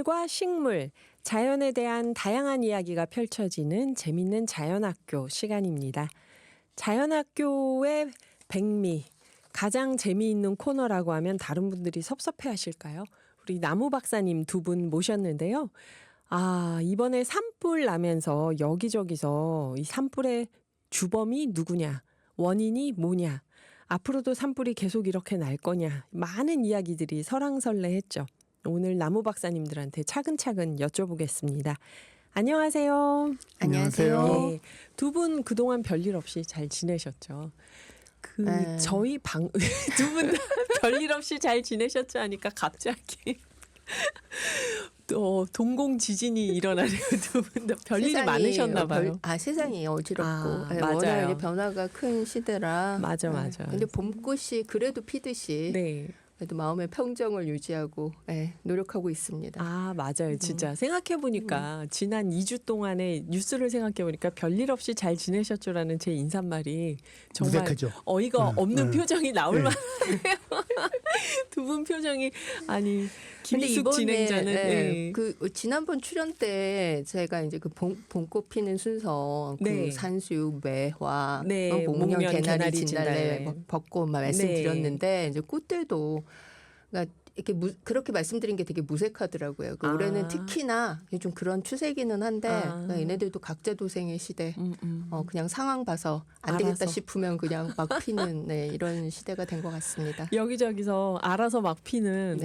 동물과 식물, 자연에 대한 다양한 이야기가 펼쳐지는 재밌는 자연학교 시간입니다. 자연학교의 백미, 가장 재미있는 코너라고 하면 다른 분들이 섭섭해하실까요? 우리 나무 박사님 두 분 모셨는데요. 이번에 산불 나면서 여기저기서 이 산불의 주범이 누구냐, 원인이 뭐냐, 앞으로도 산불이 계속 이렇게 날 거냐, 많은 이야기들이 설왕설래했죠. 오늘 나무 박사님들한테 차근차근 여쭤보겠습니다. 안녕하세요. 안녕하세요. 예, 두 분 그동안 별일 없이 잘 지내셨죠? 저희 두 분 별일 없이 잘 지내셨죠 하니까 갑자기 또 동공 지진이 일어나네요. 두 분 다 별일이 많으셨나 봐요. 세상이 어지럽고 맞아요. 워낙 이제 변화가 큰 시대라. 맞아. 근데 봄꽃이 그래도 피듯이 네. 그래도 마음의 평정을 유지하고 노력하고 있습니다. 맞아요. 진짜 생각해보니까 지난 2주 동안의 뉴스를 생각해보니까 별일 없이 잘 지내셨죠라는 제 인사말이 정말 무색하죠. 어이가 없는 표정이 나올 만해요. 두 분 표정이 김희숙 진행자는 그 지난번 출연 때 제가 이제 그 봄꽃 피는 순서 그 산수유 매화 목련 개나리 진달래 벚꽃 말씀드렸는데 이제 꽃들도 그러니까 이렇게 그렇게 말씀드린 게 되게 무색하더라고요. 올해는 특히나 좀 그런 추세기는 한데 그러니까 얘네들도 각자 도생의 시대. 그냥 상황 봐서 안 되겠다 싶으면 그냥 막 피는 이런 시대가 된 것 같습니다. 여기저기서 알아서 막 피는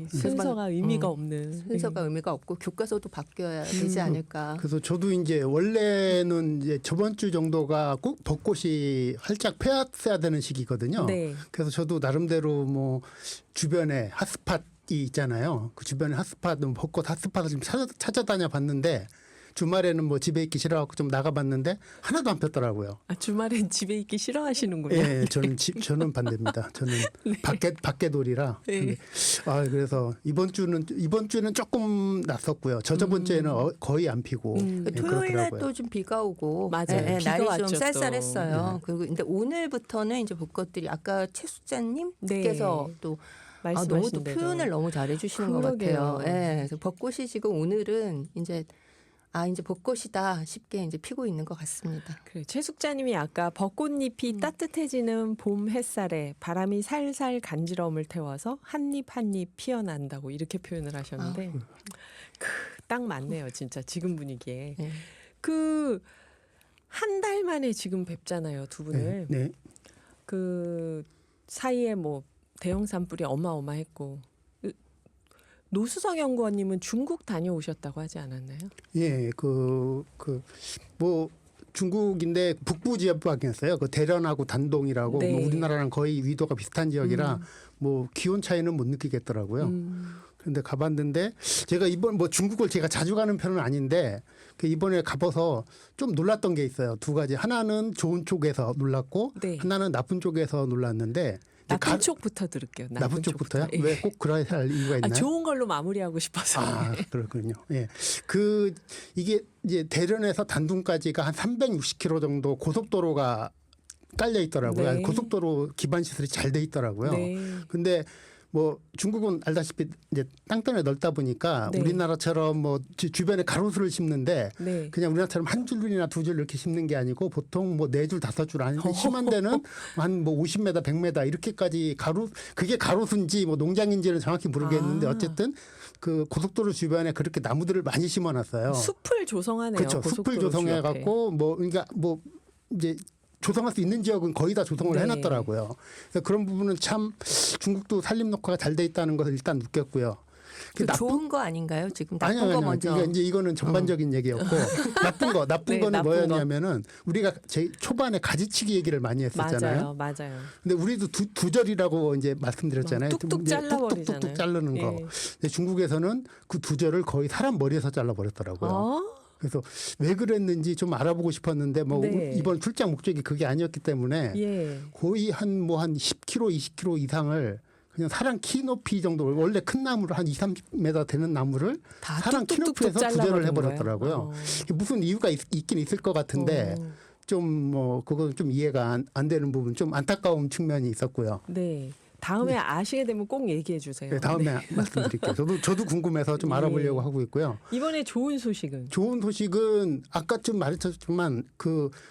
순서가 의미가 없는. 순서가 의미가 없고 교과서도 바뀌어야 되지 않을까. 그래서 저도 이제 원래는 이제 저번 주 정도가 꼭 벚꽃이 활짝 펴야 되는 시기거든요. 네. 그래서 저도 나름대로 뭐 주변에 핫스팟이 있잖아요. 그 주변에 핫스팟, 벚꽃 핫스팟을 좀 찾아다녀 봤는데 주말에는 뭐 집에 있기 싫어갖고 좀 나가봤는데 하나도 안 폈더라고요. 주말엔 집에 있기 싫어하시는군요. 예, 저는 반대입니다. 저는 밖에 놀이라. 네. 그래서 이번 주는 조금 낯섰고요. 저번 주에는 거의 안 피고. 토요일 날 또 좀 비가 오고. 맞아요. 비가 날이 왔죠, 좀 쌀쌀했어요. 또. 근데 오늘부터는 이제 벚꽃들이 아까 최숙자님께서 또 너무 또 표현을 너무 잘해 주시는 것 같아요. 그래서 벚꽃이 지금 오늘은 이제 벚꽃이다 싶게 이제 피고 있는 것 같습니다. 그래, 최숙자님이 아까 벚꽃잎이 따뜻해지는 봄 햇살에 바람이 살살 간지러움을 태워서 한 잎 한 잎 피어난다고 이렇게 표현을 하셨는데 딱 맞네요, 진짜 지금 분위기에. 한 달 만에 지금 뵙잖아요, 두 분을. 네. 그 사이에 뭐 대형 산불이 어마어마했고. 노수석 연구원님은 중국 다녀오셨다고 하지 않았나요? 예, 뭐 중국인데 북부 지역밖이었어요. 그 대련하고 단동이라고 네. 뭐 우리나라랑 거의 위도가 비슷한 지역이라 뭐 기온 차이는 못 느끼겠더라고요. 그런데 가봤는데 제가 이번 뭐 중국을 제가 자주 가는 편은 아닌데 그 이번에 가봐서 좀 놀랐던 게 있어요. 두 가지. 하나는 좋은 쪽에서 놀랐고 하나는 나쁜 쪽에서 놀랐는데 나쁜 쪽부터 들을게요. 나쁜 쪽부터요? 왜 꼭 그래야 할 이유가 있나요? 좋은 걸로 마무리하고 싶어서. 그렇군요. 예. 이게 이제 대련에서 단둥까지가 한 360km 정도 고속도로가 깔려 있더라고요. 고속도로 기반 시설이 잘 돼 있더라고요. 근데 뭐 중국은 알다시피 이제 땅덩이 넓다 보니까 우리나라처럼 뭐 주변에 가로수를 심는데 그냥 우리나라처럼 한 줄이나 두 줄 이렇게 심는 게 아니고 보통 뭐 네 줄 다섯 줄 아닌데 심한 데는 한 뭐 50m, 100m 이렇게까지 그게 가로수인지 뭐 농장인지는 정확히 모르겠는데 어쨌든 그 고속도로 주변에 그렇게 나무들을 많이 심어놨어요. 숲을 조성하네요. 그렇죠. 숲을 조성해 갖고 그러니까 이제 조성할 수 있는 지역은 거의 다 조성을 해놨더라고요. 그래서 그런 부분은 참 중국도 산림 녹화가 잘 돼 있다는 것을 일단 느꼈고요. 좋은 거 아닌가요? 지금 나쁜 거 먼저. 그러니까 이제 이거는 전반적인 얘기였고 나쁜 거는 뭐였냐면은 우리가 초반에 가지치기 얘기를 많이 했었잖아요. 맞아요. 근데 우리도 두절이라고 이제 말씀드렸잖아요. 뚝뚝 잘라버리잖아요. 뚝뚝 자르는 거. 근데 중국에서는 그 두절을 거의 사람 머리에서 잘라버렸더라고요. 그래서 왜 그랬는지 좀 알아보고 싶었는데 이번 출장 목적이 그게 아니었기 때문에 거의 한 10km, 20km 이상을 그냥 사람 키 높이 정도 원래 큰 나무를 한 30m 되는 나무를 사람 키 높이에서 두절을 해버렸더라고요. 무슨 이유가 있긴 있을 것 같은데 좀 그건 좀 이해가 안 되는 부분 좀 안타까운 측면이 있었고요. 네. 다음에 아시게 되면 꼭 얘기해 주세요. 네, 다음에 말씀드릴게요. 저도 궁금해서 좀 알아보려고 하고 있고요. 이번에 좋은 소식은? 좋은 소식은 아까 좀 말했지만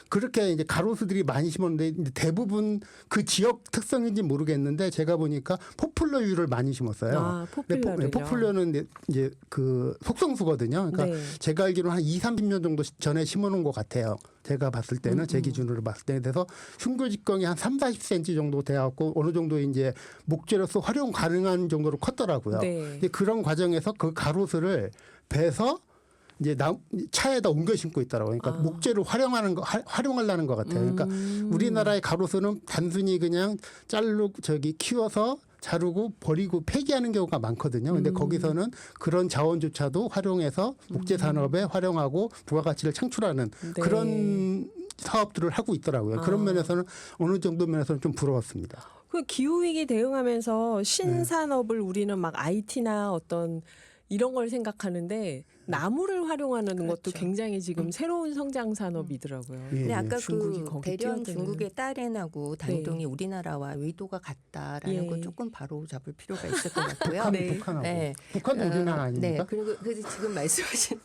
그렇게 이제 가로수들이 많이 심었는데 이제 대부분 그 지역 특성인지 모르겠는데 제가 보니까 포플러유를 많이 심었어요. 아, 포플러를요. 포플러는 이제 그 속성수거든요. 그러니까 네. 제가 알기로는 한 20-30년 정도 전에 심어놓은 것 같아요. 제가 봤을 때는 제 기준으로 봤을 때 그래서 흉골직경이 한 3-40cm 정도 돼갖고 어느 정도 이제 목재로서 활용 가능한 정도로 컸더라고요. 네. 근데 그런 과정에서 그 가로수를 베서 이제 차에다 옮겨 심고 있더라고요. 그러니까 목재를 활용하려는 것 같아요. 그러니까 우리나라의 가로수는 단순히 그냥 키워서 자르고 버리고 폐기하는 경우가 많거든요. 근데 거기서는 그런 자원조차도 활용해서 목재 산업에 활용하고 부가가치를 창출하는 네. 그런 사업들을 하고 있더라고요. 그런 면에서는 어느 정도 면에서는 좀 부러웠습니다. 그 기후위기 대응하면서 신산업을 우리는 막 IT나 어떤 이런 걸 생각하는데 나무를 활용하는 것도 그렇죠. 굉장히 지금 새로운 성장 산업이더라고요. 예, 근데 아까 중국이 그 거기 대련 뛰어드는. 중국의 딸앤하고 단동이 우리나라와 의도가 같다라는 예. 걸 조금 바로 잡을 필요가 있을 것 같고요. 네. 북한하고. 네. 북한도 우리나라 아닙니까? 네. 그리고 그래서 지금 말씀하신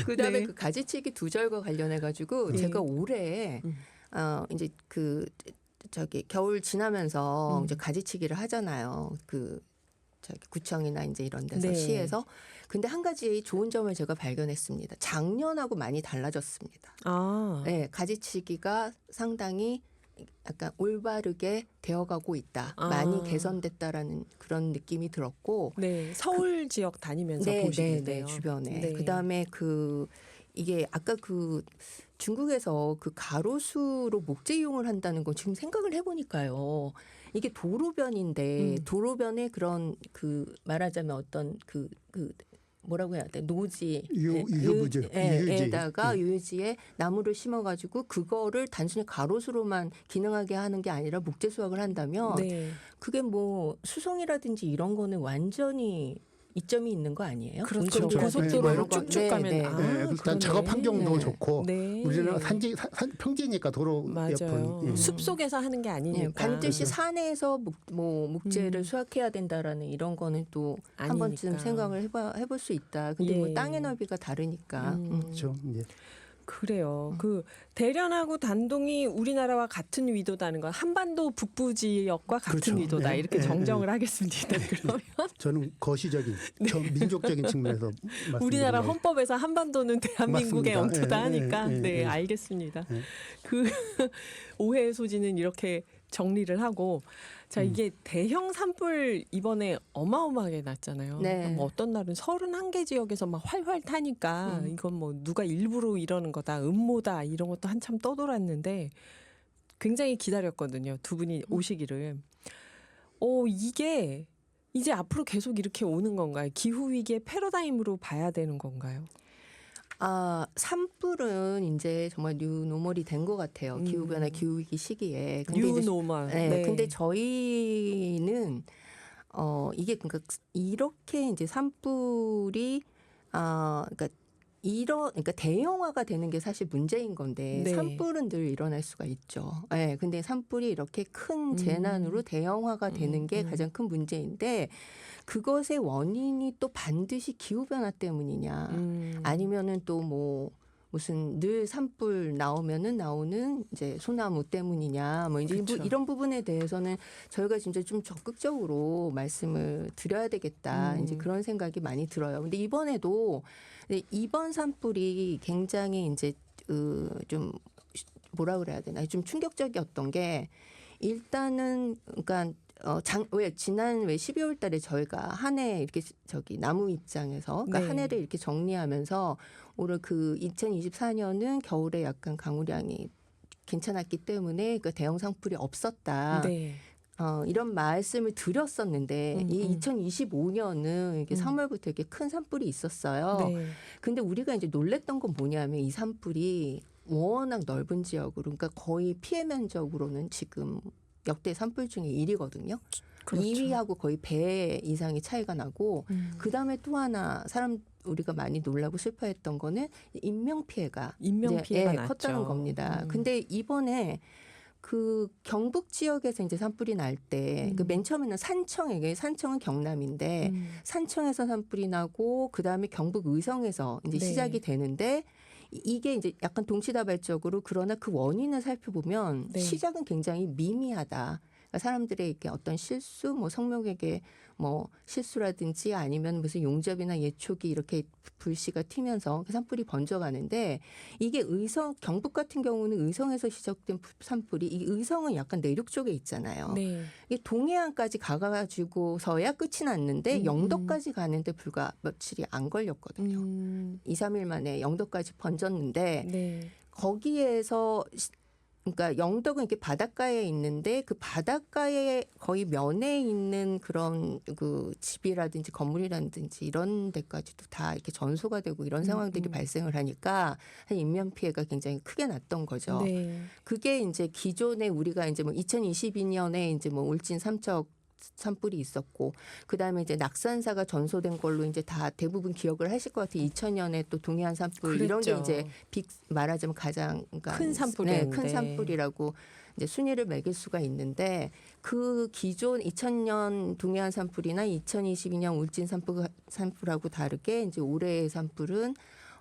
그다음에 네. 그 가지치기 두절과 관련해 가지고 예. 제가 올해 이제 겨울 지나면서 이제 가지치기를 하잖아요. 구청이나 이제 이런 데서 네. 시에서. 근데 한 가지 좋은 점을 제가 발견했습니다. 작년하고 많이 달라졌습니다. 네, 가지치기가 상당히 약간 올바르게 되어가고 있다. 많이 개선됐다라는 그런 느낌이 들었고. 네, 서울 지역 다니면서 보시는데요. 네, 주변에. 네. 그다음에 이게 아까 중국에서 그 가로수로 목재 이용을 한다는 거 지금 생각을 해보니까요. 이게 도로변인데 도로변에 그런 말하자면 어떤 뭐라고 해야 돼? 노지. 에다가 유지에 나무를 심어가지고 그거를 단순히 가로수로만 기능하게 하는 게 아니라 목재 수확을 한다면 네. 그게 뭐 수송이라든지 이런 거는 완전히 이점이 있는 거 아니에요? 그렇죠. 그렇죠. 고속도로로 네, 쭉쭉 가면 네. 일단 그러네. 작업 환경도 좋고 네. 우리는 평지니까 도로 맞아요. 옆은 숲 속에서 하는 게 아니니까. 반드시 산에서 목재를 수확해야 된다라는 이런 거는 또 한 아니니까. 번쯤 생각을 해볼 수 있다. 근데 뭐 예. 땅의 넓이가 다르니까. 그렇죠. 예. 그래요. 대련하고 단동이 우리나라와 같은 위도다는 건 한반도 북부 지역과 같은 그렇죠. 위도다. 네. 이렇게 네. 정정을 하겠습니다. 그러면 저는 거시적인 민족적인 측면에서 우리나라 말씀드린 헌법에서 한반도는 대한민국의 맞습니다. 영토다 예, 하니까 예, 예, 네, 예. 알겠습니다. 예. 그 오해의 소지는 이렇게 정리를 하고 자 이게 대형 산불 이번에 어마어마하게 났잖아요. 네. 뭐 어떤 날은 31개 지역에서 막 활활 타니까 이건 뭐 누가 일부러 이러는 거다 음모다 이런 것도 한참 떠돌았는데 굉장히 기다렸거든요. 두 분이 오시기를. 이게 이제 앞으로 계속 이렇게 오는 건가요? 기후위기의 패러다임으로 봐야 되는 건가요? 산불은 이제 정말 뉴노멀이 된 것 같아요. 기후변화, 기후위기 시기에. 뉴노멀. 네. 근데 저희는 이게 그러니까 이렇게 이제 산불이 그러니까 대형화가 되는 게 사실 문제인 건데 네. 산불은 늘 일어날 수가 있죠. 네, 근데 산불이 이렇게 큰 재난으로 대형화가 되는 게 가장 큰 문제인데 그것의 원인이 또 반드시 기후변화 때문이냐 아니면은 또 뭐 무슨 늘 산불 나오는 이제 소나무 때문이냐 뭐 이제 그렇죠. 이런 부분에 대해서는 저희가 진짜 좀 적극적으로 말씀을 드려야 되겠다 이제 그런 생각이 많이 들어요. 근데 이번 산불이 굉장히 이제 좀 뭐라 그래야 되나 좀 충격적이었던 게 일단은 그러니까 지난 12월 달에 저희가 한 해 이렇게 나무 입장에서 그러니까 네. 한 해를 이렇게 정리하면서 올해 2024년은 겨울에 약간 강우량이 괜찮았기 때문에 그 대형 산불이 없었다. 네. 이런 말씀을 드렸었는데 이 2025년은 이게 3월부터 이렇게 큰 산불이 있었어요. 네. 근데 우리가 이제 놀랬던 건 뭐냐면 이 산불이 워낙 넓은 지역으로 그러니까 거의 피해 면적으로는 지금 역대 산불 중에 1위거든요. 그렇죠. 2위하고 거의 배 이상의 차이가 나고 그다음에 또 하나 우리가 많이 놀라고 슬퍼했던 거는 인명 피해가 났죠. 컸다는 겁니다. 근데 이번에 그 경북 지역에서 이제 산불이 날 때 그 맨 처음에는 산청에 산청은 경남인데 산청에서 산불이 나고 그다음에 경북 의성에서 이제 네. 시작이 되는데 이게 이제 약간 동시다발적으로 그러나 그 원인을 살펴보면 네. 시작은 굉장히 미미하다. 그러니까 사람들의 이렇게 어떤 실수, 뭐 성명에게 뭐 실수라든지 아니면 무슨 용접이나 예촉이 이렇게 불씨가 튀면서 산불이 번져가는데 이게 의성 경북 같은 경우는 의성에서 시작된 산불이 이 의성은 약간 내륙 쪽에 있잖아요. 네. 이게 동해안까지 가가지고서야 끝이 났는데 영도까지 가는데 불과 며칠이 안 걸렸거든요. 2, 3일 만에 영도까지 번졌는데 네. 거기에서 그러니까 영덕은 이렇게 바닷가에 있는데 그 바닷가에 거의 면에 있는 그런 그 집이라든지 건물이라든지 이런 데까지도 다 이렇게 전소가 되고 이런 상황들이 발생을 하니까 인명 피해가 굉장히 크게 났던 거죠. 네. 그게 이제 기존에 우리가 이제 뭐 2022년에 이제 뭐 울진 삼척 산불이 있었고 그다음에 이제 낙산사가 전소된 걸로 이제 다 대부분 기억을 하실 것 같아요. 2000년에 또 동해안 산불 이런 게 그랬죠. 이제 말하자면 가장 그러니까 큰 산불이었는데. 네, 큰 산불이라고 이제 순위를 매길 수가 있는데 그 기존 2000년 동해안 산불이나 2022년 울진 산불하고 다르게 이제 올해의 산불은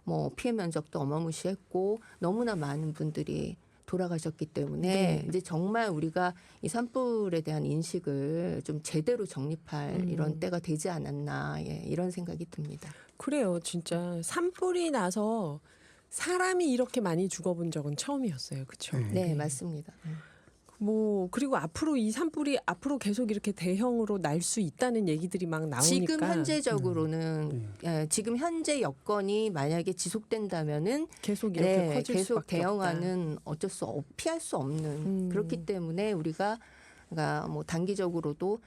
뭐 피해 면적도 어마무시했고 너무나 많은 분들이 돌아가셨기 때문에 네. 이제 정말 우리가 이 산불에 대한 인식을 좀 제대로 정립할 이런 때가 되지 않았나 이런 생각이 듭니다. 그래요. 진짜 산불이 나서 사람이 이렇게 많이 죽어본 적은 처음이었어요. 그렇죠? 네, 맞습니다. 뭐 그리고 앞으로 이 산불이 앞으로 계속 이렇게 대형으로 날 수 있다는 얘기들이 막 나오니까 지금 현재적으로는 지금 현재 여건이 만약에 지속된다면은 계속 이렇게 커질 계속 수밖에 대형화는 어쩔 수 피할 수 없는 그렇기 때문에 우리가 그러니까 뭐 단기적으로도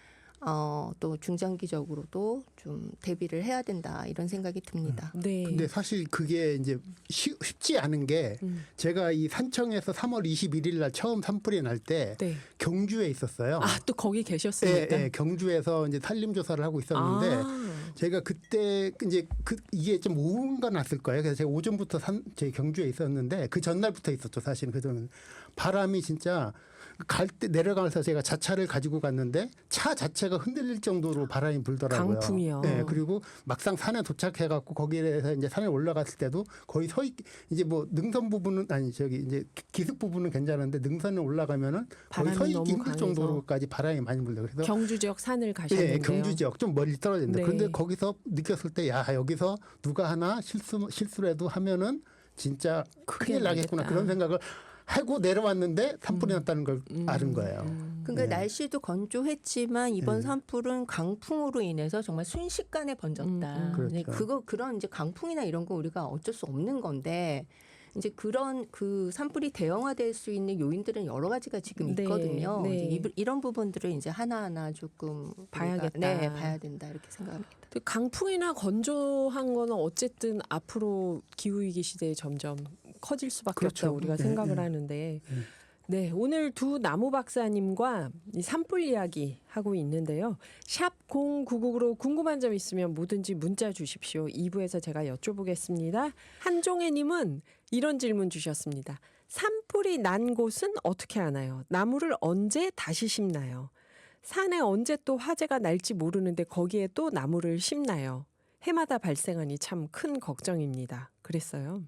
또 중장기적으로도 좀 대비를 해야 된다 이런 생각이 듭니다. 네. 근데 사실 그게 이제 쉽지 않은 게 제가 이 산청에서 3월 21일 날 처음 산불이 날 때 네. 경주에 있었어요. 아, 또 거기 계셨으니까. 예, 경주에서 이제 산림 조사를 하고 있었는데 제가 그때 이제 이게 좀 오후인가 났을 거예요. 그래서 제가 오전부터 제 경주에 있었는데 그 전날부터 있었죠. 사실은 그전은 바람이 진짜 갈 때 내려가면서 제가 자차를 가지고 갔는데 차 자체가 흔들릴 정도로 바람이 불더라고요. 강풍이요. 네, 그리고 막상 산에 도착해갖고 거기에서 이제 산에 올라갔을 때도 거의 이제 뭐 능선 부분은 아니 저기 이제 기슭 부분은 괜찮은데 능선에 올라가면은 거의 바람이 서 있기 너무 힘들 강해서. 정도로까지 바람이 많이 불더라고요. 그래서 경주 지역 산을 가셨는데요. 예, 경주 지역 좀 멀리 떨어진다. 네. 그런데 거기서 느꼈을 때 야 여기서 누가 하나 실수라도 하면은 진짜 큰일 나겠구나 나겠다. 그런 생각을 하고 내려왔는데 산불이 났다는 걸 아는 거예요. 그러니까 네. 날씨도 건조했지만 이번 산불은 강풍으로 인해서 정말 순식간에 번졌다. 그렇죠. 이제 그런 이제 강풍이나 이런 거 우리가 어쩔 수 없는 건데 이제 그런 그 산불이 대형화될 수 있는 요인들은 여러 가지가 지금 네, 있거든요. 네. 이제 이런 부분들을 이제 하나하나 조금 봐야겠다. 네, 봐야 된다 이렇게 생각합니다. 강풍이나 건조한 거는 어쨌든 앞으로 기후위기 시대에 점점 커질 수밖에 그렇죠. 없다 우리가 네, 생각을 네. 하는데 네, 오늘 두 나무 박사님과 이 산불 이야기 하고 있는데요. 샵 0999로 궁금한 점 있으면 뭐든지 문자 주십시오. 2부에서 제가 여쭤보겠습니다. 한종혜 님은 이런 질문 주셨습니다. 산불이 난 곳은 어떻게 하나요? 나무를 언제 다시 심나요? 산에 언제 또 화재가 날지 모르는데 거기에 또 나무를 심나요? 해마다 발생하니 참 큰 걱정입니다. 그랬어요.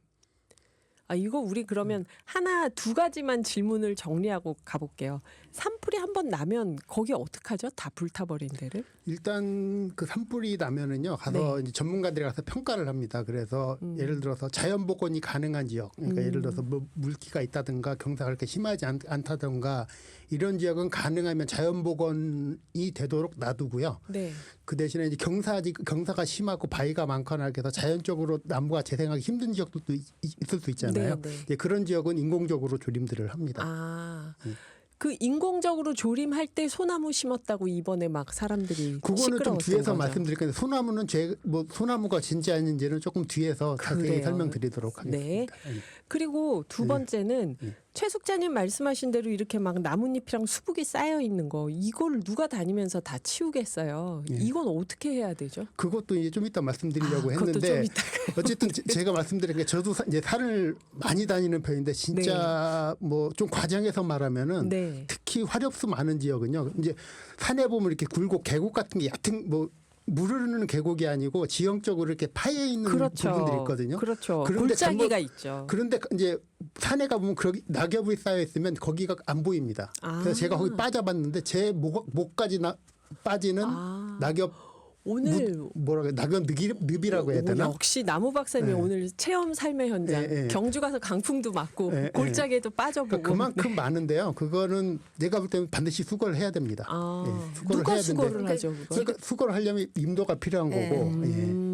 아, 이거 우리 그러면 하나 두 가지만 질문을 정리하고 가볼게요. 산불이 한번 나면 거기 어떡하죠? 다 불타버린 데를? 일단 그 산불이 나면은요 가서 네. 이제 전문가들이 가서 평가를 합니다. 그래서 예를 들어서 자연 복원이 가능한 지역, 그러니까 예를 들어서 뭐 물기가 있다든가 경사가 그렇게 심하지 않다든가 이런 지역은 가능하면 자연 복원이 되도록 놔두고요. 네. 그 대신에 이제 경사가 심하고 바위가 많거나 이렇게 해서 자연적으로 나무가 재생하기 힘든 지역들도 있을 수 있잖아요. 네, 네. 이제 그런 지역은 인공적으로 조림들을 합니다. 아, 그 인공적으로 조림할 때 소나무 심었다고 이번에 막 사람들이 그거는 좀 시끄러웠던 뒤에서 거죠. 말씀드릴 건데 소나무는 소나무가 진지 아닌지는 조금 뒤에서 자세히 그래요. 설명드리도록 하겠습니다. 네. 그리고 두 번째는 최 숙자님 말씀하신 대로 이렇게 막 나뭇잎이랑 수북이 쌓여 있는 거 이걸 누가 다니면서 다 치우겠어요. 예. 이건 어떻게 해야 되죠? 그것도 이제 좀 이따 말씀드리려고 그것도 했는데 좀 이따가요. 어쨌든 제가 말씀드린 게 저도 이제 산을 많이 다니는 편인데 진짜 뭐 좀 과장해서 말하면은 네. 특히 화렵수 많은 지역은요. 이제 산에 보면 이렇게 굴곡 계곡 같은 게 얕은 뭐 물을 흐르는 계곡이 아니고 지형적으로 이렇게 파여 있는 그렇죠. 부분들이 있거든요. 그렇죠. 그런데 골짜기가 있죠. 그런데 이제 산에 가보면 그렇게 낙엽이 쌓여 있으면 거기가 안 보입니다. 그래서 제가 거기 빠져봤는데 제 목까지 빠지는 낙엽 오늘 뭐라고 낙엽 늪이라고 해야 되나? 역시 나무 박사님 네. 오늘 체험 삶의 현장 네. 경주 가서 강풍도 맞고 네. 골짜기에도 빠져보고 그러니까 그만큼 많은데요. 그거는 내가 볼 때는 반드시 수거를 해야 됩니다. 수거를 누가 해야 수거를 되는데 하죠? 그거? 그러니까 수거를 하려면 임도가 필요한 거고.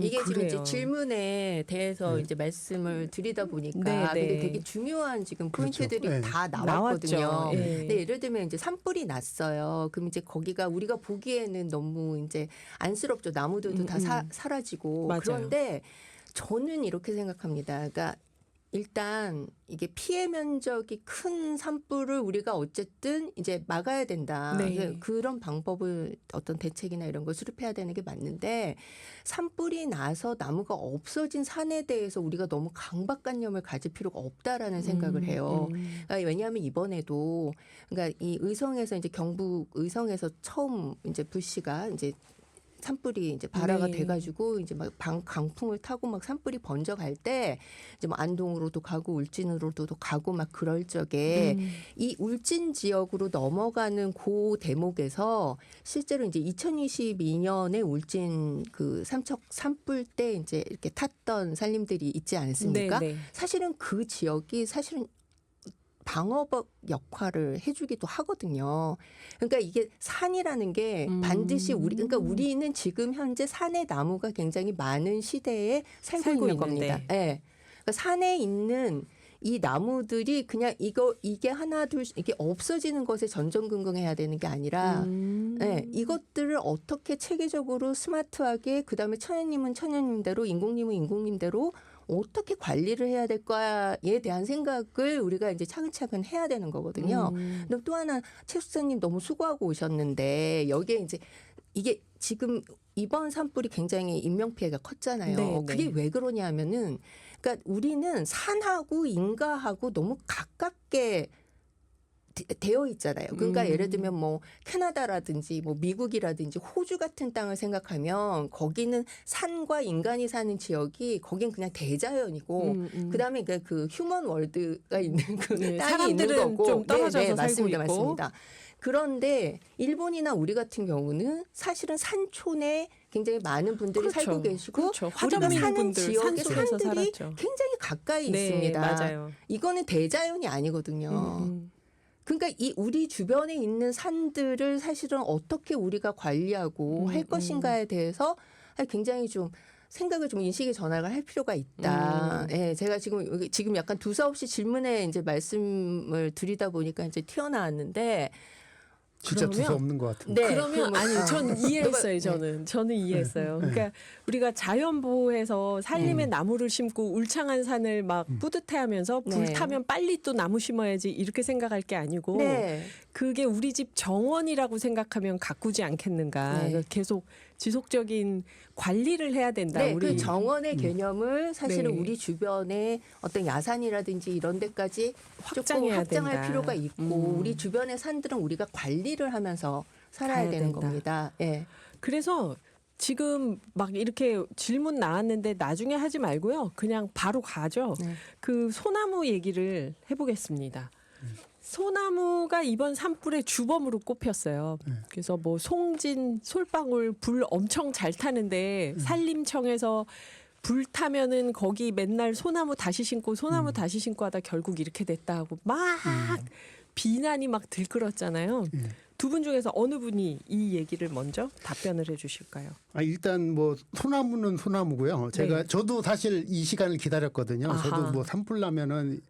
이게 지금 그래요. 이제 질문에 대해서 이제 말씀을 드리다 보니까 네, 네. 근데 되게 중요한 지금 포인트들이 그렇죠. 다 나왔거든요. 나왔죠. 예. 근데 예를 들면 이제 산불이 났어요. 그럼 이제 거기가 우리가 보기에는 너무 이제 안쓰럽죠. 나무들도 다 사라지고. 맞아요. 그런데 저는 이렇게 생각합니다. 그러니까 일단 이게 피해 면적이 큰 산불을 우리가 어쨌든 이제 막아야 된다. 네. 그런 방법을 어떤 대책이나 이런 걸 수립해야 되는 게 맞는데 산불이 나서 나무가 없어진 산에 대해서 우리가 너무 강박관념을 가질 필요가 없다라는 생각을 해요. 그러니까 왜냐하면 이번에도 그러니까 이 의성에서 이제 경북 의성에서 처음 이제 불씨가 이제 산불이 이제 발화가 네. 돼가지고 이제 막 강풍을 타고 막 산불이 번져갈 때 이제 뭐 안동으로도 가고 울진으로도 가고 막 그럴 적에 이 울진 지역으로 넘어가는 그 대목에서 실제로 이제 2022년에 울진 그 삼척 산불 때 이제 이렇게 탔던 산림들이 있지 않습니까? 네, 네. 사실은 그 지역이 사실은 방어복 역할을 해주기도 하거든요. 그러니까 이게 산이라는 게 반드시 그러니까 우리는 지금 현재 산의 나무가 굉장히 많은 시대에 살고 있는 겁니다. 예. 그러니까 산에 있는 이 나무들이 그냥 이게 하나 둘 이게 없어지는 것에 전전긍긍해야 되는 게 아니라 예, 이것들을 어떻게 체계적으로 스마트하게 그다음에 천연님은 천연님대로 인공님은 인공님대로 어떻게 관리를 해야 될까에 대한 생각을 우리가 이제 차근차근 해야 되는 거거든요. 근데 또 하나 최 수사님 너무 수고하고 오셨는데 여기에 이제 이게 지금 이번 산불이 굉장히 인명 피해가 컸잖아요. 네, 그게 네. 왜 그러냐면은 그러니까 우리는 산하고 인가하고 너무 가깝게 되어 있잖아요. 그러니까 예를 들면 뭐 캐나다라든지 뭐 미국이라든지 호주 같은 땅을 생각하면 거기는 산과 인간이 사는 지역이 거긴 그냥 대자연이고 그다음에 그 휴먼 월드가 있는 그 네, 땅이 있는 사람들은 거고 좀 떨어져서 네, 네, 살고 맞습니다. 있고. 맞습니다. 그런데 일본이나 우리 같은 경우는 사실은 산촌에 굉장히 많은 분들이 그렇죠. 살고 계시고 그렇죠. 우리가 화전민 사는 분들 지역의 산속에서 산들이 살았죠. 굉장히 가까이 네, 있습니다. 맞아요. 이거는 대자연이 아니거든요. 그러니까 이 우리 주변에 있는 산들을 사실은 어떻게 우리가 관리하고 할 것인가에 대해서 굉장히 좀 생각을 좀 인식의 전환을 할 필요가 있다. 예, 제가 지금 약간 두서없이 질문에 이제 말씀을 드리다 보니까 이제 튀어나왔는데 진짜 그러면- 두서 없는 것 같은데. 네, 그러면 아니 전 이해했어요. 저는 이해했어요. 그러니까 우리가 자연 보호해서 산림에 나무를 심고 울창한 산을 막 뿌듯해하면서 네. 불타면 빨리 또 나무 심어야지 이렇게 생각할 게 아니고 네. 그게 우리 집 정원이라고 생각하면 가꾸지 않겠는가. 네. 그러니까 계속 지속적인 관리를 해야 된다. 네, 우리 그 정원의 개념을 사실은 네. 우리 주변에 어떤 야산이라든지 이런 데까지 조금 확장해야 확장할 된다. 필요가 있고 우리 주변의 산들은 우리가 관리를 하면서 살아야 가야 되는 된다. 겁니다. 예. 그래서 지금 막 이렇게 질문 나왔는데 나중에 하지 말고요. 그냥 바로 가죠. 네. 그 소나무 얘기를 해보겠습니다. 소나무가 이번 산불의 주범으로 꼽혔어요. 그래서 뭐 송진, 솔방울 불 엄청 잘 타는데 산림청에서 불 타면은 거기 맨날 소나무 다시 심고 소나무 다시 심고 하다 결국 이렇게 됐다 하고 막 비난이 막 들끓었잖아요. 두 분 중에서 어느 분이 이 얘기를 먼저 답변을 해주실까요? 일단 뭐 소나무는 소나무고요. 네. 저도 사실 이 시간을 기다렸거든요. 아하. 저도 뭐 산불 나면은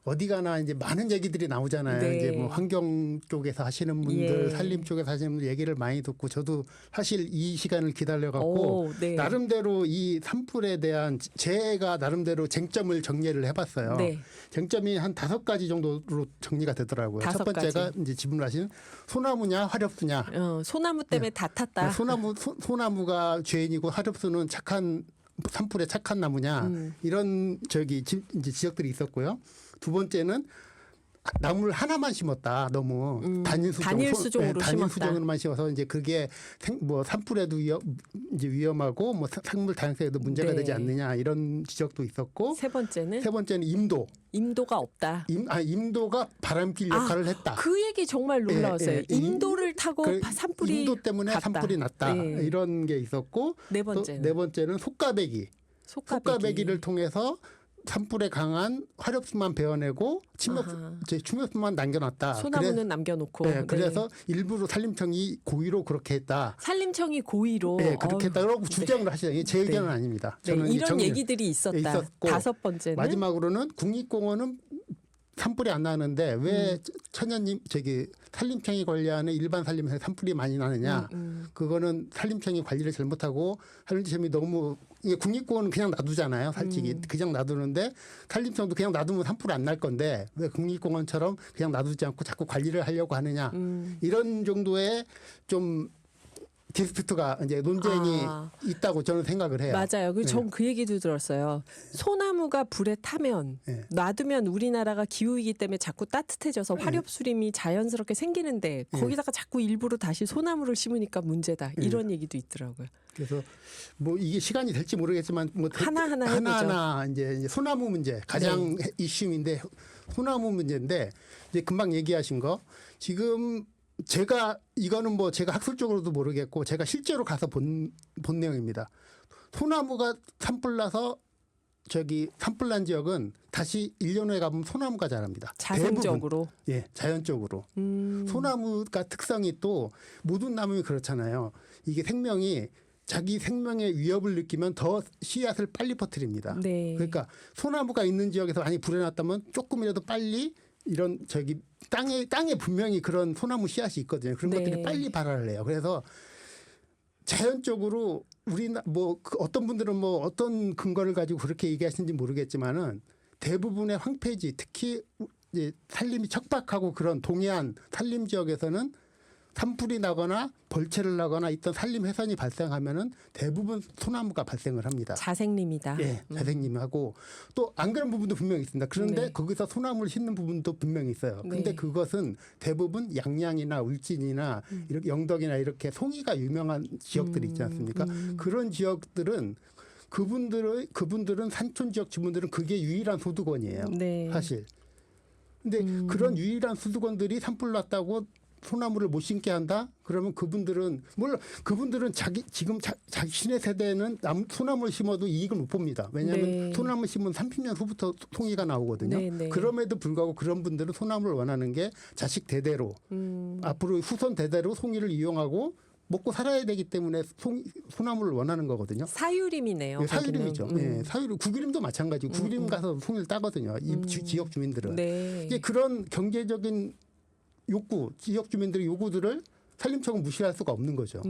어디 가나 이제 많은 얘기들이 나오잖아요. 네. 이제 뭐 환경 쪽에서 하시는 분들, 예. 산림 쪽에서 하시는 분들 얘기를 많이 듣고 저도 사실 이 시간을 기다려갖고 네. 나름대로 이 산불에 대한 제가 나름대로 쟁점을 정리를 해봤어요. 네. 쟁점이 한 5가지 정도로 정리가 되더라고요. 첫 5가지. 번째가 이제 질문하신 소나무냐 화렵수냐. 소나무 때문에 다 탔다. 소나무가 죄인이고 화렵수는 착한 산불에 착한 나무냐 이런 이제 지적들이 있었고요. 두 번째는 나무를 하나만 심었다. 너무 단일 수종으로 수종으로만 심어서 이제 그게 뭐 산불에도 이제 위험하고 뭐 생물 다양성에도 문제가 네. 되지 않느냐 이런 지적도 있었고 세 번째는 임도가 없다. 임도가 바람길 역할을 했다. 그 얘기 정말 놀라웠어요. 임도를 타고 산불이 임도 때문에 갔다. 산불이 났다. 네. 이런 게 있었고 네 번째는 네 번째는 속가배기를 통해서 산불에 강한 화렵수만 베어내고 추몇수만 남겨놨다. 소나무는 남겨놓고. 네, 그래서 일부러 산림청이 고의로 그렇게 했다. 산림청이 고의로. 네, 그렇게 했다고 주장을 하시죠. 제 의견은 네. 아닙니다. 네, 저는 이런 얘기들이 있었고 다섯 번째는 마지막으로는 국립공원은 산불이 안 나는데 왜 천연님 산림청이 관리하는 일반 산림에서 산불이 많이 나느냐? 그거는 산림청이 관리를 잘못하고 산림청이 너무 국립공원은 그냥 놔두잖아요. 솔직히 그냥 놔두는데 산림청도 그냥 놔두면 산불 안 날 건데 왜 국립공원처럼 그냥 놔두지 않고 자꾸 관리를 하려고 하느냐? 이런 정도의 좀 디스피트가 이제 논쟁이 있다고 저는 생각을 해요. 맞아요. 전 그 얘기도 들었어요. 소나무가 불에 타면 놔두면 우리나라가 기후이기 때문에 자꾸 따뜻해져서 화렵수림이 자연스럽게 생기는데 거기다가 자꾸 일부러 다시 소나무를 심으니까 문제다. 이런 얘기도 있더라고요. 그래서 뭐 이게 시간이 될지 모르겠지만 뭐 하나하나 이제 소나무 문제 가장 이슈인데 소나무 문제인데 이제 금방 얘기하신 거 지금 이거는 뭐 제가 학술적으로도 모르겠고 제가 실제로 가서 본 내용입니다. 소나무가 산불 나서 산불 난 지역은 다시 1년 후에 가보면 소나무가 자랍니다. 자생적으로? 예, 자연적으로. 소나무가 특성이 또 모든 나무는 그렇잖아요. 이게 자기 생명의 위협을 느끼면 더 씨앗을 빨리 퍼뜨립니다. 네. 그러니까 소나무가 있는 지역에서 많이 불에 났다면 조금이라도 빨리 이런 땅에 분명히 그런 소나무 씨앗이 있거든요. 그런 것들이 빨리 발화를 해요. 그래서 자연적으로 어떤 분들은 뭐 어떤 근거를 가지고 그렇게 얘기하시는지 모르겠지만은 대부분의 황폐지 특히 이제 산림이 척박하고 그런 동해안 산림 지역에서는 산불이 나거나 벌채를 나거나 있던 산림 훼손이 발생하면은 대부분 소나무가 발생을 합니다. 자생림이다. 예, 자생림하고 또 안 그런 부분도 분명히 있습니다. 그런데 거기서 소나무를 심는 부분도 분명히 있어요. 근데 그것은 대부분 양양이나 울진이나 이렇게 영덕이나 이렇게 송이가 유명한 지역들이 있지 않습니까? 그런 지역들은 그분들은 산촌 지역 주민들은 그게 유일한 소득원이에요. 네. 사실. 근데 그런 유일한 소득원들이 산불 났다고 소나무를 못 심게 한다? 그러면 그분들은 지금 자신의 세대는 소나무를 심어도 이익을 못 봅니다. 왜냐하면 소나무 심으면 30년 후부터 송이가 나오거든요. 그럼에도 불구하고 그런 분들은 소나무를 원하는 게 자식 대대로 앞으로 후손 대대로 송이를 이용하고 먹고 살아야 되기 때문에 소나무를 원하는 거거든요. 사유림이네요. 네, 사유림이죠. 네, 사유림. 구기림도 마찬가지고 구기림 가서 송이를 따거든요. 이 지역 주민들은. 이제 그런 경제적인 지역 주민들의 요구들을 산림청은 무시할 수가 없는 거죠.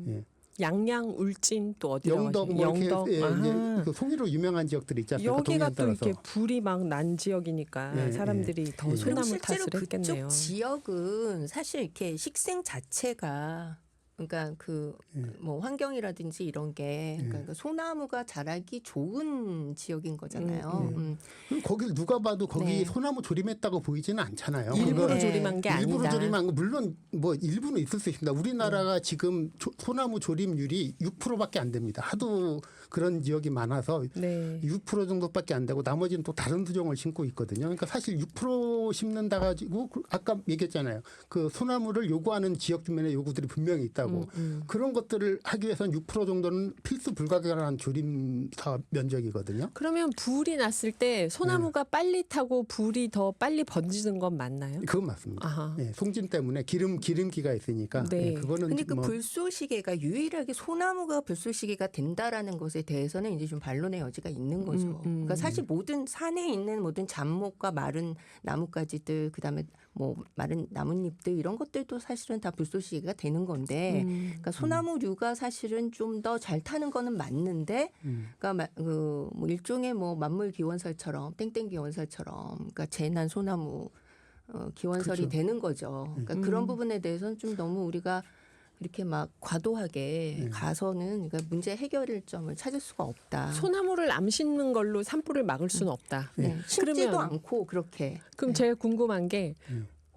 예. 양양, 울진 또 어디라고 영덕, 영덕. 이제 그 송이로 유명한 지역들이 있지 않습니까? 여기가 또 이렇게 불이 막 난 지역이니까 사람들이 더 소나무 탓을 실제로 했겠네요. 그쪽 지역은 사실 이렇게 식생 자체가 그러니까 뭐 환경이라든지 이런 게 그러니까 소나무가 자라기 좋은 지역인 거잖아요. 거길 누가 봐도 거기 소나무 조림했다고 보이지는 않잖아요. 일부러 조림한 게 아니다. 일부러 조림한 거 물론 뭐 일부는 있을 수 있습니다. 우리나라가 지금 소나무 조림률이 6%밖에 안 됩니다. 하도 그런 지역이 많아서 6% 정도밖에 안 되고 나머지는 또 다른 수종을 심고 있거든요. 그러니까 사실 6% 심는다 가지고 아까 얘기했잖아요. 그 소나무를 요구하는 지역 주민의 요구들이 분명히 있다. 있다고. 그런 것들을 하기 위해서는 6% 정도는 필수 불가결한 조림 사업 면적이거든요. 그러면 불이 났을 때 소나무가 빨리 타고 불이 더 빨리 번지는 건 맞나요? 그건 맞습니다. 예, 송진 때문에 기름기가 있으니까. 네. 예, 그거는 근데 그 뭐 불쏘시개가 유일하게 소나무가 불쏘시개가 된다라는 것에 대해서는 이제 좀 반론의 여지가 있는 거죠. 그러니까 사실 모든 산에 있는 모든 잡목과 마른 나뭇가지들, 그다음에 뭐 마른 나뭇잎들 이런 것들도 사실은 다 불쏘시개가 되는 건데, 그러니까 소나무류가 사실은 좀 더 잘 타는 거는 맞는데, 그러니까 뭐 일종의 뭐 만물 기원설처럼 땡땡 기원설처럼, 그러니까 재난 소나무 기원설이 그렇죠. 되는 거죠. 그러니까 그런 부분에 대해서는 좀 너무 우리가 이렇게 막 과도하게 가서는 그러니까 문제 해결점을 찾을 수가 없다. 소나무를 안 심는 걸로 산불을 막을 수는 없다. 네. 심지도 그러면 않고 그렇게. 그럼 제가 궁금한 게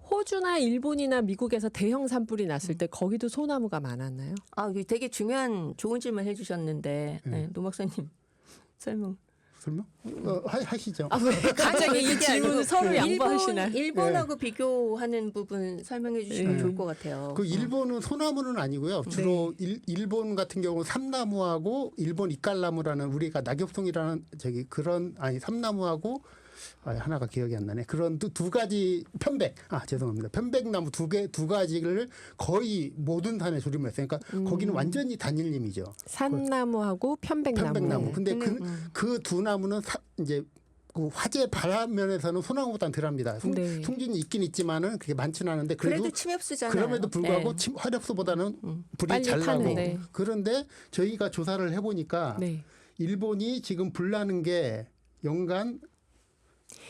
호주나 일본이나 미국에서 대형 산불이 났을 때 거기도 소나무가 많았나요? 아, 이게 되게 중요한 좋은 질문 해주셨는데 네, 노 박사님 설명. 설명? 하시죠. 아, 왜 갑자기 이 질문 서로 양보하시나요? 일본하고 비교하는 부분 설명해 주시면 좋을 것 같아요. 그 일본은 소나무는 아니고요. 주로 일본 같은 경우는 삼나무하고 일본 이깔나무라는 우리가 낙엽송이라는 삼나무하고 하나가 기억이 안 나네. 그런 두 가지 죄송합니다. 편백나무 두 가지를 거의 모든 산에 조림을 했어요. 그러니까 거기는 완전히 단일림이죠. 산나무하고 편백나무. 근데 그 두 나무는 이제 그 화재 발화면에서는 소나무보다는 덜합니다. 송진이 있긴 있지만은 그게 많지는 않은데 그래도 침엽수잖아요. 그럼에도 불구하고 화력수보다는 불이 잘 나고. 그런데 저희가 조사를 해보니까 일본이 지금 불 나는 게 연간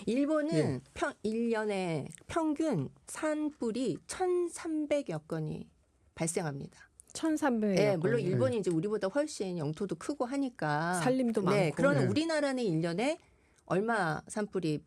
일본은 1년에 평균 산불이 1,300여 건이 발생합니다. 1,300여 네, 물론 일본이 이제 우리보다 훨씬 영토도 크고 하니까 산림도 많고. 그러나 우리나라는 1년에 얼마 산불이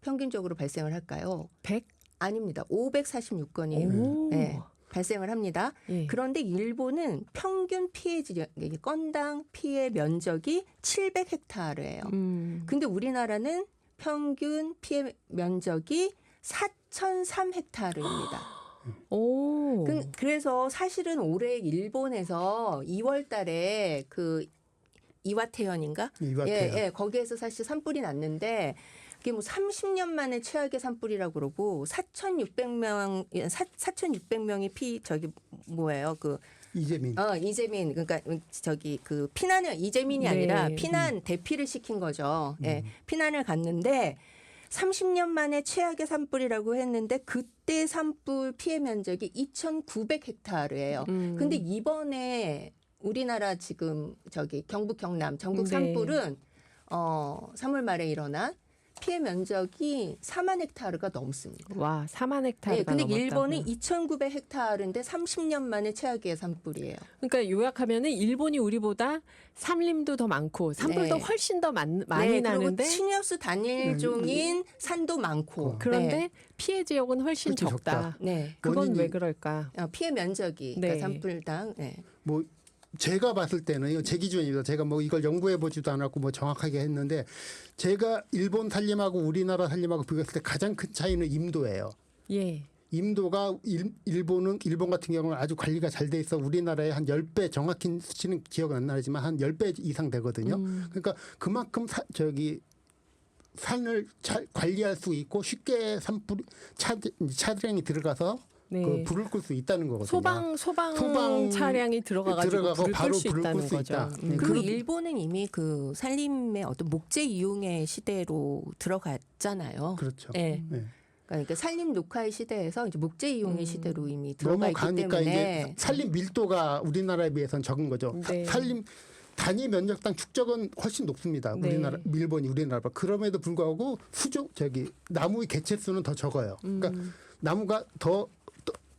평균적으로 발생을 할까요? 100? 아닙니다. 546건이 발생을 합니다. 그런데 일본은 평균 피해 지역, 건당 피해 면적이 700헥타르예요. 근데 우리나라는 평균 피해 면적이 4,003헥타르입니다. 그래서 사실은 올해 일본에서 2월 달에 그 이와테현인가? 거기에서 사실 산불이 났는데 그게 뭐 30년 만에 최악의 산불이라고 그러고 4,600명이 이재민 그러니까 그 피난을 이재민이 아니라 피난 대피를 시킨 거죠. 피난을 갔는데 30년 만에 최악의 산불이라고 했는데 그때 산불 피해 면적이 2,900헥타르예요. 근데 이번에 우리나라 지금 경북 경남 전국 산불은 3월 말에 일어난 피해 면적이 4만 헥타르가 넘습니다. 와, 4만 헥타르가 근데 넘었다고. 일본은 2,900헥타르인데 30년 만에 최악의 산불이에요. 그러니까 요약하면은 일본이 우리보다 산림도 더 많고 산불도 훨씬 더 많이 나는데 그리고 침엽수 단일종인 산도 많고 그런데 피해 지역은 훨씬 적다. 그건 왜 그럴까? 피해 면적이 그러니까 산불당. 뭐 제가 봤을 때는 제 기준입니다. 제가 뭐 이걸 연구해 보지도 않았고 뭐 정확하게 했는데 제가 일본 산림하고 우리나라 산림하고 비교했을 때 가장 큰 차이는 임도예요. 임도가 일본 같은 경우는 아주 관리가 잘 돼 있어 우리나라의 한 10배 정확히 수치는 기억은 안 나지만 한 10배 이상 되거든요. 그러니까 그만큼 산을 잘 관리할 수 있고 쉽게 차량이 들어가서 불을 끌 수 있다는 거거든요. 소방 차량이 들어가가지고 불을 끌 수 있다는 거죠. 그리고 일본은 이미 그 산림의 어떤 목재 이용의 시대로 들어갔잖아요. 그렇죠. 그러니까 산림 녹화의 시대에서 이제 목재 이용의 시대로 이미 들어가 있기 때문에 이제 산림 밀도가 우리나라에 비해서는 적은 거죠. 산림 단위 면적당 축적은 훨씬 높습니다. 일본이 우리나라보다. 그럼에도 불구하고 나무의 개체 수는 더 적어요. 그러니까 나무가 더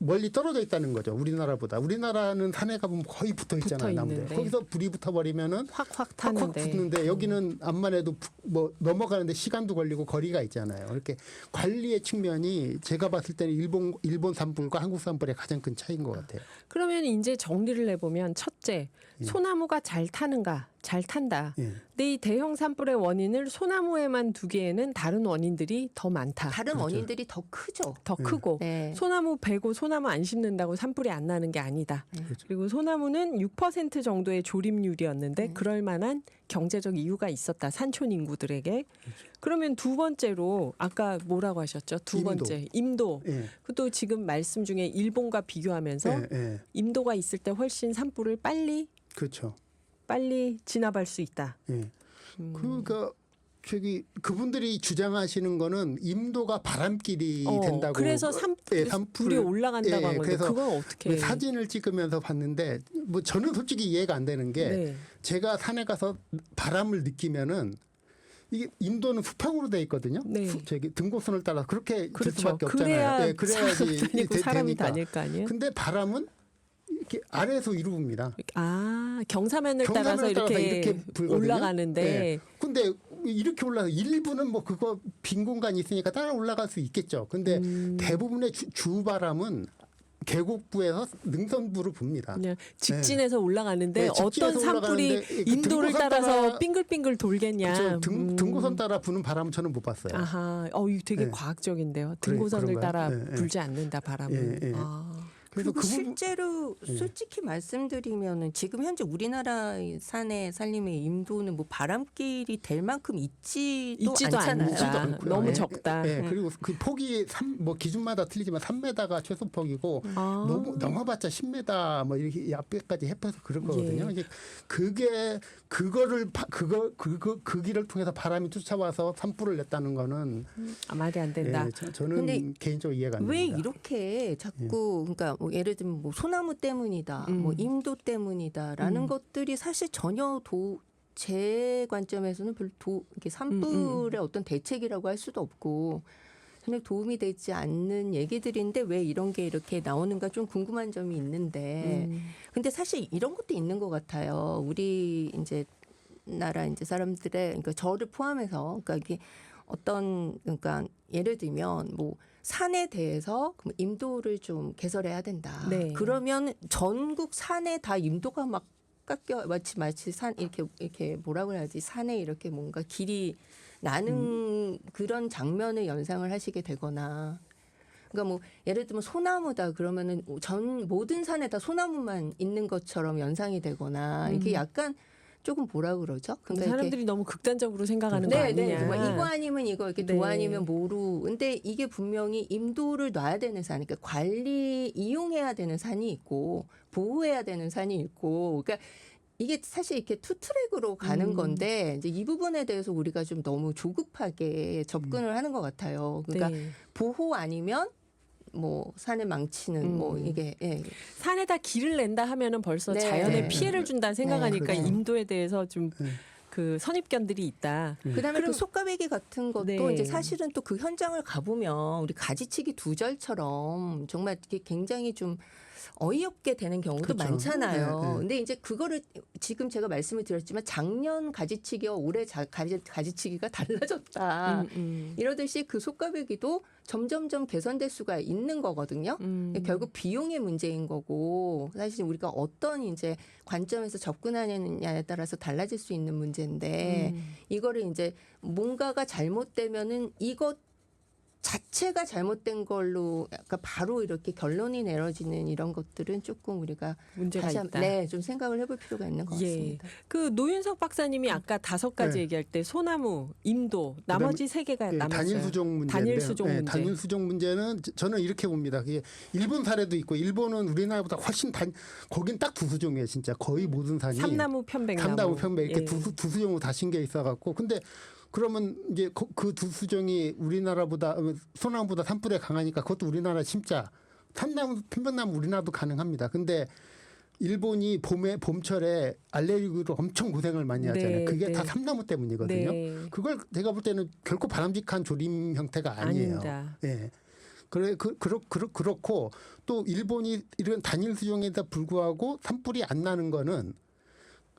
멀리 떨어져 있다는 거죠. 우리나라보다. 우리나라는 산에 가보면 거의 붙어 있잖아요. 나무들. 거기서 불이 붙어버리면은 확 붙는데 여기는 암만 해도 뭐 넘어가는데 시간도 걸리고 거리가 있잖아요. 이렇게 관리의 측면이 제가 봤을 때는 일본 산불과 한국 산불의 가장 큰 차이인 것 같아요. 그러면 이제 정리를 해보면 첫째, 소나무가 잘 타는가? 잘 탄다. 예. 근데 이 대형 산불의 원인을 소나무에만 두기에는 다른 원인들이 더 많다. 다른 원인들이 더 크죠. 더 크고 네. 소나무 베고 소나무 안 심는다고 산불이 안 나는 게 아니다. 그렇죠. 그리고 소나무는 6% 정도의 조림률이었는데 그럴 만한 경제적 이유가 있었다. 산촌 인구들에게. 그러면 두 번째로 아까 뭐라고 하셨죠? 두 임도. 번째 임도. 예. 또 지금 말씀 중에 일본과 비교하면서 예, 예. 임도가 있을 때 훨씬 산불을 그렇죠. 빨리 진압할 수 있다. 예. 그러니까 그분들이 주장하시는 거는 임도가 바람길이 된다고. 그래서 불이 올라간다고 예, 한 건데 그래서 그건 어떻게? 사진을 찍으면서 봤는데 뭐 저는 솔직히 이해가 안 되는 게 네. 제가 산에 가서 바람을 느끼면은 이게 임도는 수평으로 돼 있거든요. 네. 등고선을 따라 그렇게 될 그렇죠. 수밖에 없잖아요. 그래야 예, 그래야지 다니고 사람이 되니까. 다닐 거 아니에요? 근데 바람은 이렇게 아래에서 이루입니다. 아 경사면을 따라서 이렇게 불거든요. 올라가는데. 예. 근데 이렇게 올라가 일부는 뭐 그거 빈 공간이 있으니까 따라 올라갈 수 있겠죠. 근데 대부분의 주바람은 계곡부에서 능선부로 붑니다. 그냥 직진해서 올라가는데 네, 어떤 직진해서 산불이 올라가는데 그 인도를 등고선 따라서 빙글빙글 돌겠냐. 그렇죠. 등고선 따라 부는 바람은 저는 못 봤어요. 아하, 이거 되게 네. 과학적인데요. 등고선을 그런가요? 따라 네, 네. 불지 않는다 바람은. 예, 예. 그리고 그 부분- 실제로 솔직히 말씀드리면은 지금 현재 우리나라 산의 산림의 임도는 뭐 바람길이 될 만큼 있지도 않잖아요. 않고요. 너무 예, 적다. 예, 그리고 그 폭이 뭐 기준마다 틀리지만 3m가 최소 폭이고 넘어봤자 10m 뭐 이렇게 앞에까지 해퍼서 그런 거거든요. 예. 이제 그 길을 통해서 바람이 쫓아와서 산불을 냈다는 거는 말이 안 된다. 예, 저는 근데 개인적으로 이해가 안 왜 됩니다. 이렇게 자꾸 그러니까 뭐 예를 들면 뭐 소나무 때문이다, 뭐 임도 때문이다라는 것들이 사실 전혀 제 관점에서는 별로 이게 산불의 어떤 대책이라고 할 수도 없고 전혀 도움이 되지 않는 얘기들인데 왜 이런 게 이렇게 나오는가 좀 궁금한 점이 있는데 근데 사실 이런 것도 있는 것 같아요. 우리 이제 나라 이제 사람들의 그러니까 저를 포함해서 그러니까 이게 그러니까 예를 들면 뭐 산에 대해서 임도를 좀 개설해야 된다. 네. 그러면 전국 산에 다 임도가 막 깎여 마치 산 이렇게 뭐라고 해야지 산에 이렇게 뭔가 길이 나는 그런 장면을 연상을 하시게 되거나. 그러니까 뭐 예를 들면 소나무다 그러면은 모든 산에 다 소나무만 있는 것처럼 연상이 되거나 이렇게 약간 조금 뭐라 그러죠? 그러니까 사람들이 너무 극단적으로 생각하는 거 네, 아니냐. 네. 뭐 이거 아니면 이거 이렇게 네. 도 아니면 뭐로. 근데 이게 분명히 임도를 놔야 되는 산, 그러니까 이용해야 되는 산이 있고 보호해야 되는 산이 있고. 그러니까 이게 사실 이렇게 투트랙으로 가는 건데 이제 이 부분에 대해서 우리가 좀 너무 조급하게 접근을 하는 것 같아요. 그러니까 네. 보호 아니면 뭐 산을 망치는 뭐 이게 예. 산에다 길을 낸다 하면은 벌써 네. 자연에 네. 피해를 준다 생각하니까 그렇죠. 임도에 대해서 좀 그 선입견들이 있다. 그다음에 그 속가배기 같은 것도 네. 이제 사실은 또 그 현장을 가보면 우리 가지치기 두절처럼 정말 이게 굉장히 좀 어이없게 되는 경우도 그렇죠. 많잖아요. 네, 네. 근데 이제 그거를 지금 제가 말씀을 드렸지만 작년 가지치기와 올해 가지치기가 달라졌다. 이러듯이 그 속가배기도 점점점 개선될 수가 있는 거거든요. 결국 비용의 문제인 거고 사실 우리가 어떤 이제 관점에서 접근하느냐에 따라서 달라질 수 있는 문제인데 이거를 이제 뭔가가 잘못되면은 이것 자체가 잘못된 걸로 약간 바로 이렇게 결론이 내려지는 이런 것들은 조금 우리가 문제가 다시 있다. 좀 생각을 해볼 필요가 있는 것 예. 같습니다. 그 노윤석 박사님이 아까 5가지 네. 얘기할 때 소나무, 임도, 나머지 3개가 남았어요. 단일 수종 문제인데 단일 수종 문제. 단일 수종 문제는 저는 이렇게 봅니다. 그게 일본 사례도 있고 일본은 우리나라보다 훨씬 거긴 딱 두 수종이에요. 진짜 거의 모든 산이 삼나무, 편백나무. 삼나무 편백 이렇게 예. 두 수종으로 다 신겨 있어갖고 근데 그러면 이제 그 두 수종이 우리나라보다 소나무보다 산불에 강하니까 그것도 우리나라 심자. 삼나무 편백나무 우리나라도 가능합니다. 근데 일본이 봄철에 알레르기로 엄청 고생을 많이 하잖아요. 네, 그게 네. 다 삼나무 때문이거든요. 네. 그걸 제가 볼 때는 결코 바람직한 조림 형태가 아니에요. 아니다. 예. 그렇고 또 일본이 이런 단일 수종에다 불구하고 산불이 안 나는 거는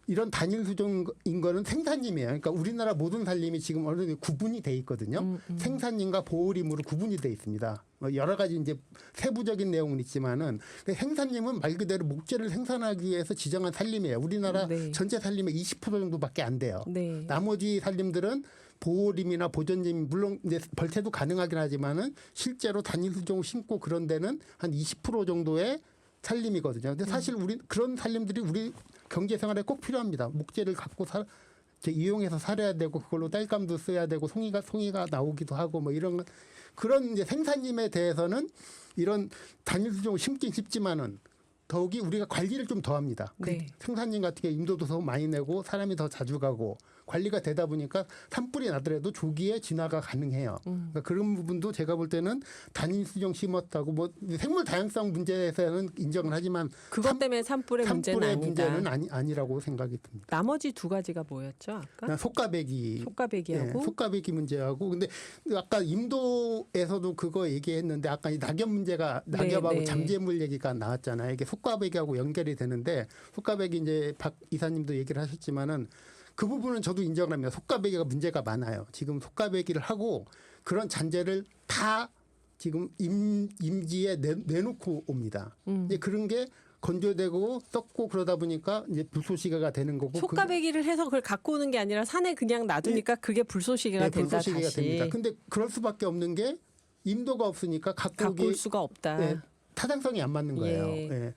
이런 단일 수종인 거는 생산림이에요. 그러니까 우리나라 모든 산림이 지금 어느 정도 구분이 돼 있거든요. 생산림과 보호림으로 구분이 돼 있습니다. 여러 가지 이제 세부적인 내용은 있지만은 생산림은 말 그대로 목재를 생산하기 위해서 지정한 산림이에요. 우리나라 네. 전체 산림의 20% 정도밖에 안 돼요. 네. 나머지 산림들은 보호림이나 보존림 물론 이제 벌채도 가능하긴 하지만은 실제로 단일 수종을 심고 그런 데는 한 20% 정도의 산림이거든요. 근데 사실 우리 그런 산림들이 우리 경제 생활에 꼭 필요합니다. 목재를 갖고 이용해서 살아야 되고 그걸로 땔감도 써야 되고 송이가 나오기도 하고 뭐 이런 그런 이제 생산림에 대해서는 이런 단일 수종을 심긴 쉽지만은 더욱이 우리가 관리를 좀 더 합니다. 네. 그 생산림 같은 게 임도도 더 많이 내고 사람이 더 자주 가고 관리가 되다 보니까 산불이 나더라도 조기에 진화가 가능해요. 그러니까 그런 부분도 제가 볼 때는 단일 수종 심었다고 뭐 생물 다양성 문제에서는 인정을 하지만 그것 때문에 산불의 문제는 아니다. 문제는 아니라고 생각이 듭니다. 나머지 두 가지가 뭐였죠? 아까 속가배기하고 속가배기 문제하고 근데 아까 임도에서도 그거 얘기했는데 아까 이 낙엽 문제가 낙엽하고 네. 잠재물 얘기가 나왔잖아요. 이게 속가배기하고 연결이 되는데 속가배기 이제 박 이사님도 얘기를 하셨지만은 그 부분은 저도 인정을 합니다. 속가배기가 문제가 많아요. 지금 속가배기를 하고 그런 잔재를 다 지금 임지에 내놓고 옵니다. 이제 그런 게 건조되고 썩고 그러다 보니까 이제 불쏘시개가 되는 거고. 속가배기를 해서 그걸 갖고 오는 게 아니라 산에 그냥 놔두니까 그게 불쏘시개가 된다. 불쏘시개가 다시. 됩니다. 근데 그럴 수밖에 없는 게 임도가 없으니까 갖고 올 수가 없다. 네, 타당성이 안 맞는 거예요. 예. 예.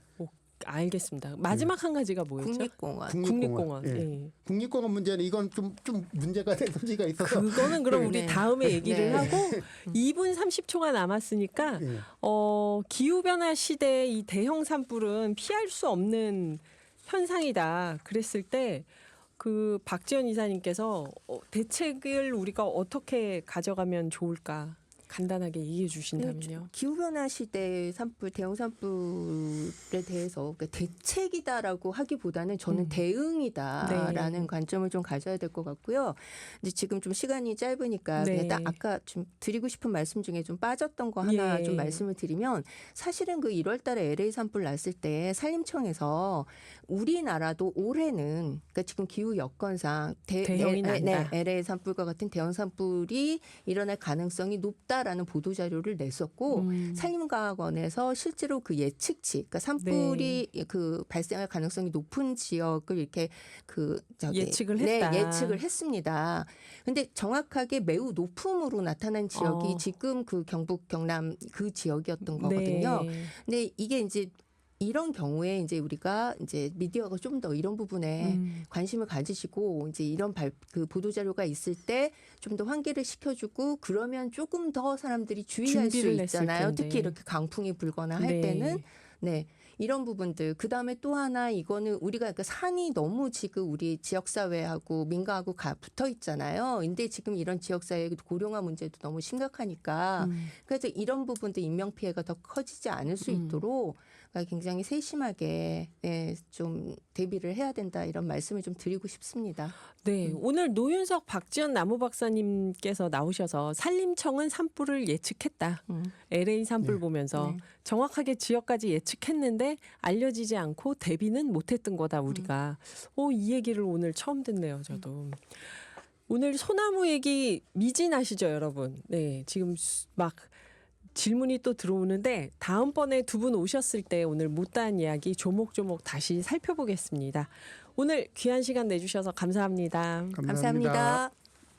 알겠습니다. 마지막 한 가지가 뭐였죠? 국립공원. 예. 예. 국립공원 문제는 이건 좀 문제가 될 소지가 있어서 그거는 그럼 우리 네. 다음에 얘기를 네. 하고 2분 30초가 남았으니까 예. 기후변화 시대에 이 대형 산불은 피할 수 없는 현상이다. 그랬을 때 그 박지연 이사님께서 대책을 우리가 어떻게 가져가면 좋을까? 간단하게 얘기해 주신다면요. 기후변화 시대의 산불, 대형 산불에 대해서 그러니까 대책이다라고 하기보다는 저는 대응이다라는 네. 관점을 좀 가져야 될 것 같고요. 이제 지금 좀 시간이 짧으니까 네. 그냥 딱 아까 좀 드리고 싶은 말씀 중에 좀 빠졌던 거 하나 예. 좀 말씀을 드리면 사실은 그 1월 달에 LA 산불 났을 때 산림청에서 우리나라도 올해는 그러니까 지금 기후 여건상 대형이 난다. LA 산불과 같은 대형 산불이 일어날 가능성이 높다. 라는 보도 자료를 냈었고 산림과학원에서 실제로 그 예측치, 그러니까 산불이 그 발생할 가능성이 높은 지역을 이렇게 예측을 했다. 네, 예측을 했습니다. 근데 정확하게 매우 높음으로 나타난 지역이 지금 그 경북 경남 그 지역이었던 거거든요. 네. 근데 이게 이제 이런 경우에 이제 우리가 이제 미디어가 좀 더 이런 부분에 관심을 가지시고 이제 이런 그 보도 자료가 있을 때 좀 더 환기를 시켜주고 그러면 조금 더 사람들이 주의할 수 있잖아요. 특히 이렇게 강풍이 불거나 할 때는 네. 이런 부분들. 그다음에 또 하나 이거는 우리가 그 산이 너무 지금 우리 지역사회하고 민가하고 붙어 있잖아요. 근데 지금 이런 지역사회의 고령화 문제도 너무 심각하니까 그래서 이런 부분도 인명피해가 더 커지지 않을 수 있도록 굉장히 세심하게 좀 대비를 해야 된다 이런 말씀을 좀 드리고 싶습니다. 네, 오늘 노윤석 박지연 나무박사님께서 나오셔서 산림청은 산불을 예측했다. LA 산불 보면서 정확하게 지역까지 예측했는데 알려지지 않고 대비는 못했던 거다 우리가. 이 얘기를 오늘 처음 듣네요, 저도. 오늘 소나무 얘기 미진하시죠, 여러분? 네, 지금 막 질문이 또 들어오는데 다음번에 두 분 오셨을 때 오늘 못다한 이야기 조목조목 다시 살펴보겠습니다. 오늘 귀한 시간 내주셔서 감사합니다. 감사합니다.